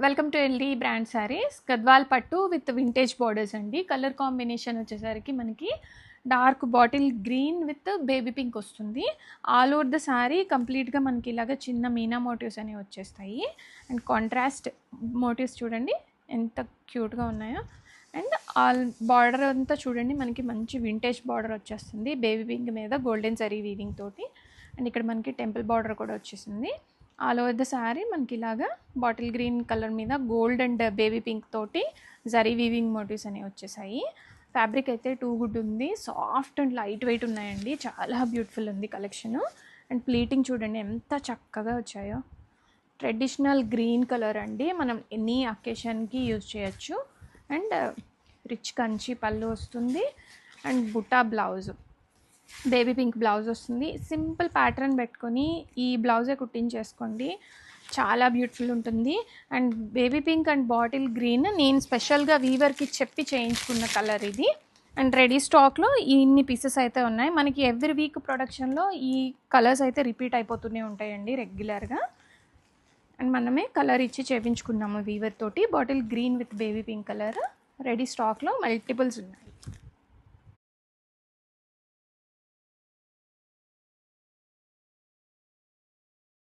Welcome to LD brand saris. Gadwal పట్టు with vintage borders అండి. Colour combination వచ్చేసరికి మనకి dark bottle green with baby pink వస్తుంది. ఆల్ ఓవర్ ద శారీ కంప్లీట్గా మనకి ఇలాగ చిన్న మీనా మోటివ్స్ అనేవి వచ్చేస్తాయి. అండ్ కాంట్రాస్ట్ మోటివ్స్ చూడండి ఎంత క్యూట్గా ఉన్నాయో. అండ్ ఆల్ బార్డర్ అంతా చూడండి మనకి మంచి వింటేజ్ బార్డర్ వచ్చేస్తుంది బేబీ పింక్ మీద గోల్డెన్ జరీ వీవింగ్ తోటి. అండ్ ఇక్కడ మనకి టెంపుల్ బార్డర్ కూడా వచ్చేసింది. ఆల్ ఓవర్ ద శారీ మనకి ఇలాగా బాటిల్ గ్రీన్ కలర్ మీద గోల్డ్ అండ్ బేబీ పింక్ తోటి జరీ వీవింగ్ మోటివ్స్ అనేవి వచ్చేసాయి. ఫ్యాబ్రిక్ అయితే టూ గుడ్ ఉంది, సాఫ్ట్ అండ్ లైట్ వెయిట్ ఉన్నాయండి, చాలా బ్యూటిఫుల్ ఉంది కలెక్షను. అండ్ ప్లీటింగ్ చూడండి ఎంత చక్కగా వచ్చాయో. ట్రెడిషనల్ గ్రీన్ కలర్ అండి, మనం ఎనీ అకేషన్కి యూజ్ చేయొచ్చు. అండ్ రిచ్ కంచి పళ్ళు వస్తుంది అండ్ బుట్టా బ్లౌజ్, బేబీ పింక్ బ్లౌజ్ వస్తుంది. సింపుల్ ప్యాటర్న్ పెట్టుకొని ఈ బ్లౌజే కుట్టించేసుకోండి, చాలా బ్యూటిఫుల్ ఉంటుంది. And baby pink and bottle green నేను స్పెషల్గా వీవర్కి చెప్పి చేయించుకున్న కలర్ ఇది. అండ్ రెడీ స్టాక్లో ఇన్ని పీసెస్ అయితే ఉన్నాయి. మనకి ఎవ్రీ వీక్ ప్రొడక్షన్లో ఈ కలర్స్ అయితే రిపీట్ అయిపోతూనే ఉంటాయండి రెగ్యులర్గా. అండ్ మనమే కలర్ ఇచ్చి చేయించుకున్నాము వీవర్ తోటి. Bottle green with baby pink colour ready స్టాక్లో మల్టిపుల్స్ ఉన్నాయి.